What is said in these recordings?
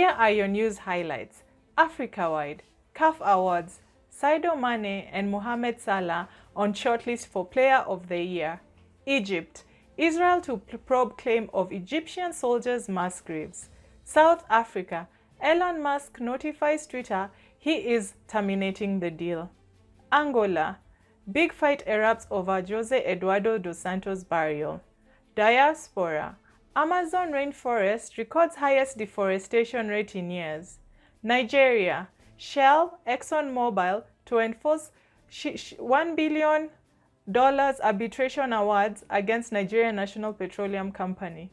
Here are your news highlights. Africa-wide, CAF Awards, Sadio and Mohamed Salah on shortlist for Player of the Year. Egypt, Israel to probe claim of Egyptian soldiers' mass graves. South Africa, Elon Musk notifies Twitter he is terminating the deal. Angola, big fight erupts over José Eduardo dos Santos burial. Diaspora, Amazon rainforest records highest deforestation rate in years. Nigeria, Shell, ExxonMobil to enforce $1 billion arbitration awards against Nigerian National Petroleum Company.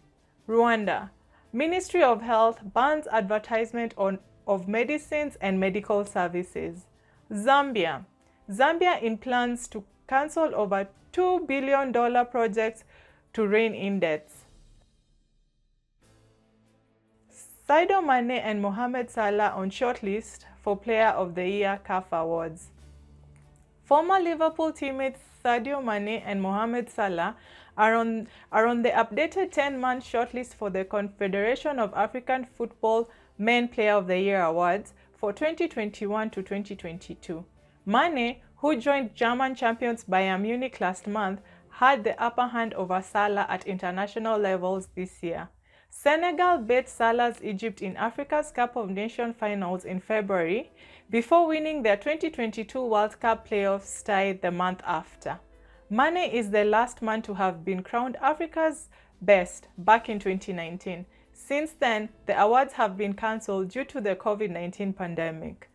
Rwanda, Ministry of Health bans advertisement of medicines and medical services. Zambia, Zambia in plans to cancel over $2 billion projects to rein in debts. Sadio and Mohamed Salah on shortlist for Player of the Year CAF Awards. Former Liverpool teammates Sadio and Mohamed Salah are on the updated 10-man shortlist for the Confederation of African Football Men Player of the Year Awards for 2021 to 2022. Mane, who joined German champions Bayern Munich last month, had the upper hand over Salah at international levels this year. Senegal beat Salah's Egypt in Africa's Cup of Nations finals in February before winning their 2022 World Cup playoffs tie the month after. Mane is the last man to have been crowned Africa's best back in 2019. Since then, the awards have been cancelled due to the COVID-19 pandemic.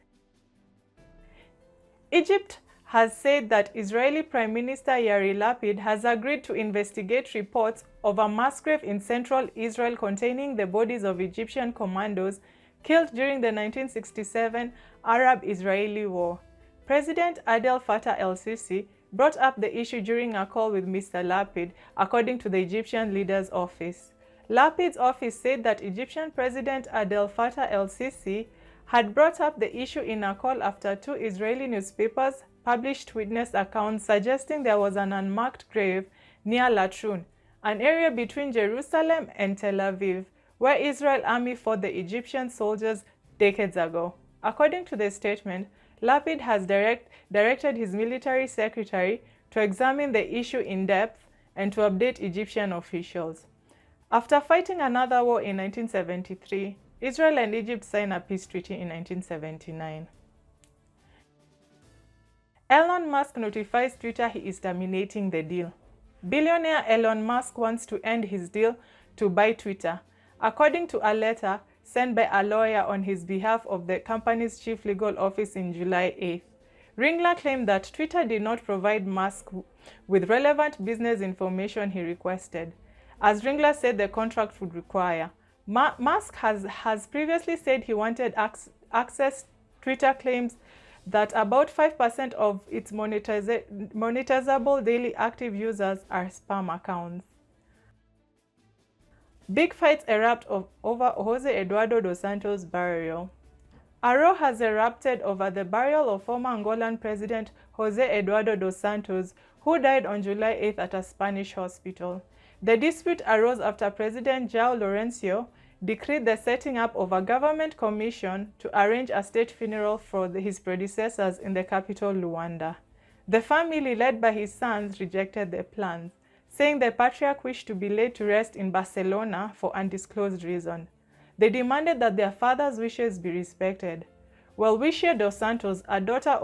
Egypt has said that Israeli Prime Minister Yair Lapid has agreed to investigate reports of a mass grave in central Israel containing the bodies of Egyptian commandos killed during the 1967 Arab-Israeli War. President Abdel Fattah el-Sisi brought up the issue during a call with Mr. Lapid, according to the Egyptian leader's office. Lapid's office said that Egyptian President Abdel Fattah el-Sisi had brought up the issue in a call after two Israeli newspapers published witness accounts suggesting there was an unmarked grave near Latrun, an area between Jerusalem and Tel Aviv, where Israel army fought the Egyptian soldiers decades ago. According to the statement, Lapid has directed his military secretary to examine the issue in depth and to update Egyptian officials. After fighting another war in 1973, Israel and Egypt signed a peace treaty in 1979. Elon Musk notifies Twitter he is terminating the deal. Billionaire Elon Musk wants to end his deal to buy Twitter, according to a letter sent by a lawyer on his behalf of the company's chief legal office in July 8th. Ringler claimed that Twitter did not provide Musk with relevant business information he requested, as Ringler said the contract would require. Musk has previously said he wanted access. Twitter claims that about 5% of its monetizable daily active users are spam accounts. Big fights erupt over José Eduardo dos Santos' burial. A row has erupted over the burial of former Angolan President José Eduardo dos Santos, who died on July 8th at a Spanish hospital. The dispute arose after President João Lourenço decreed the setting up of a government commission to arrange a state funeral for his predecessors in the capital, Rwanda. The family, led by his sons, rejected the plans, saying the patriarch wished to be laid to rest in Barcelona for undisclosed reason. They demanded that their father's wishes be respected. Well-wisher dos Santos, a daughter,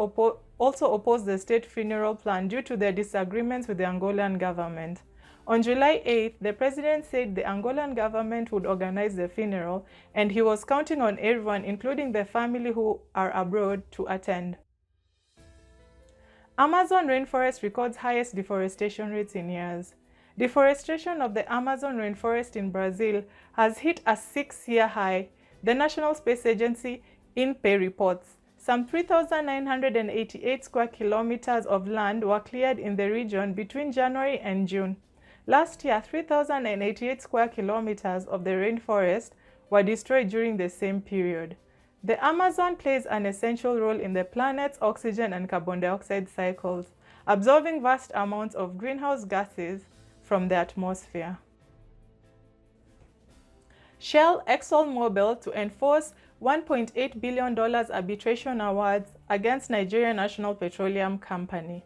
also opposed the state funeral plan due to their disagreements with the Angolan government. On July 8th, the president said the Angolan government would organize the funeral, and he was counting on everyone, including the family who are abroad, to attend. Amazon rainforest records highest deforestation rates in years. Deforestation of the Amazon rainforest in Brazil has hit a 6-year high, the National Space Agency INPE reports. Some 3,988 square kilometers of land were cleared in the region between January and June. Last year, 3,088 square kilometers of the rainforest were destroyed during the same period. The Amazon plays an essential role in the planet's oxygen and carbon dioxide cycles, absorbing vast amounts of greenhouse gases from the atmosphere. Shell ExxonMobil to enforce $1.8 billion arbitration awards against Nigerian National Petroleum Company.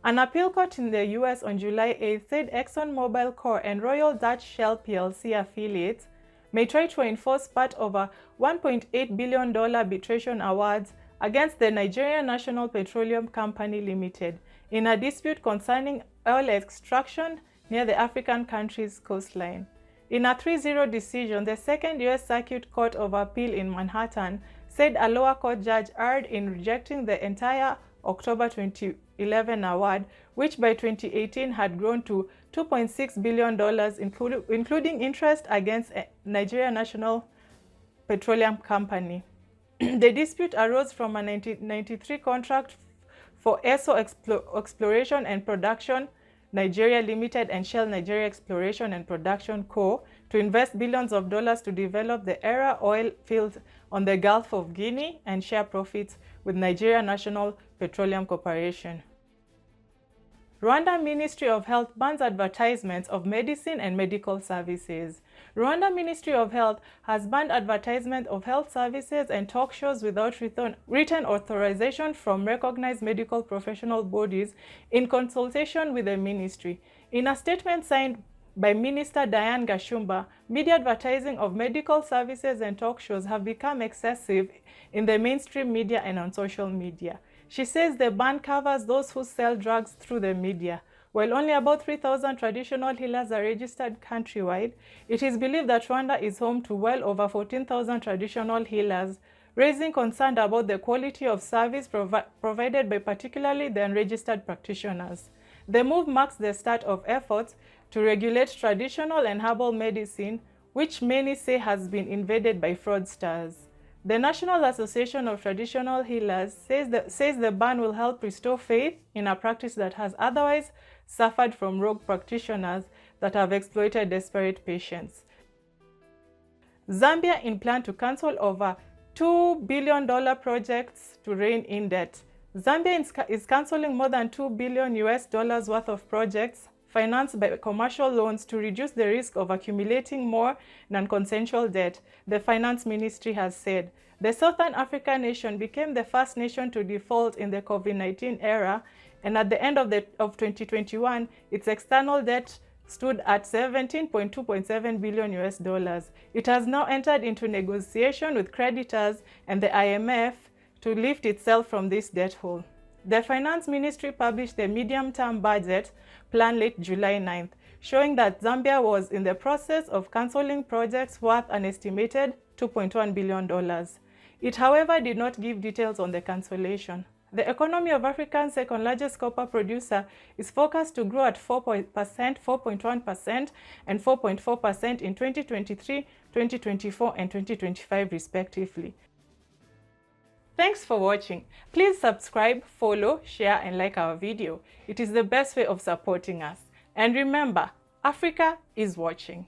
An appeal court in the US on July 8 said ExxonMobil Corp and Royal Dutch Shell plc affiliates may try to enforce part of a $1.8 billion arbitration awards against the Nigerian National Petroleum Company Limited in a dispute concerning oil extraction near the African country's coastline. In a 3-0 decision, the Second U.S. Circuit Court of Appeal in Manhattan said a lower court judge erred in rejecting the entire October 2011 award, which by 2018 had grown to $2.6 billion, including interest against Nigeria National Petroleum Company. The dispute arose from a 1993 contract for ESSO Exploration and Production Nigeria Limited and Shell Nigeria Exploration and Production Co. to invest billions of dollars to develop the Era oil fields on the Gulf of Guinea and share profits with Nigeria National Petroleum Corporation. Rwanda Ministry of Health bans advertisements of medicine and medical services. Rwanda Ministry of Health has banned advertisement of health services and talk shows without written authorization from recognized medical professional bodies in consultation with the ministry. In a statement signed by Minister Diane Gashumba, media advertising of medical services and talk shows have become excessive in the mainstream media and on social media. She says the ban covers those who sell drugs through the media. While only about 3,000 traditional healers are registered countrywide, it is believed that Rwanda is home to well over 14,000 traditional healers, raising concern about the quality of service provided by particularly the unregistered practitioners. The move marks the start of efforts to regulate traditional and herbal medicine, which many say has been invaded by fraudsters. The National Association of Traditional Healers says the ban will help restore faith in a practice that has otherwise suffered from rogue practitioners that have exploited desperate patients. Zambia in plan to cancel over $2 billion projects to rein in debt. Zambia is canceling more than $2 billion worth of projects financed by commercial loans to reduce the risk of accumulating more non-consensual debt, the finance ministry has said. The Southern African nation became the first nation to default in the COVID-19 era, and at the end of 2021, its external debt stood at $17.2 billion. It has now entered into negotiation with creditors and the IMF to lift itself from this debt hole. The Finance Ministry published the medium-term budget plan late July 9th, showing that Zambia was in the process of cancelling projects worth an estimated $2.1 billion. It, however, did not give details on the cancellation. The economy of Africa's second-largest copper producer is forecast to grow at 4%, 4.1%, and 4.4% in 2023, 2024, and 2025, respectively. Thanks for watching. Please subscribe, follow, share, and like our video. It is the best way of supporting us. And remember, Africa is watching.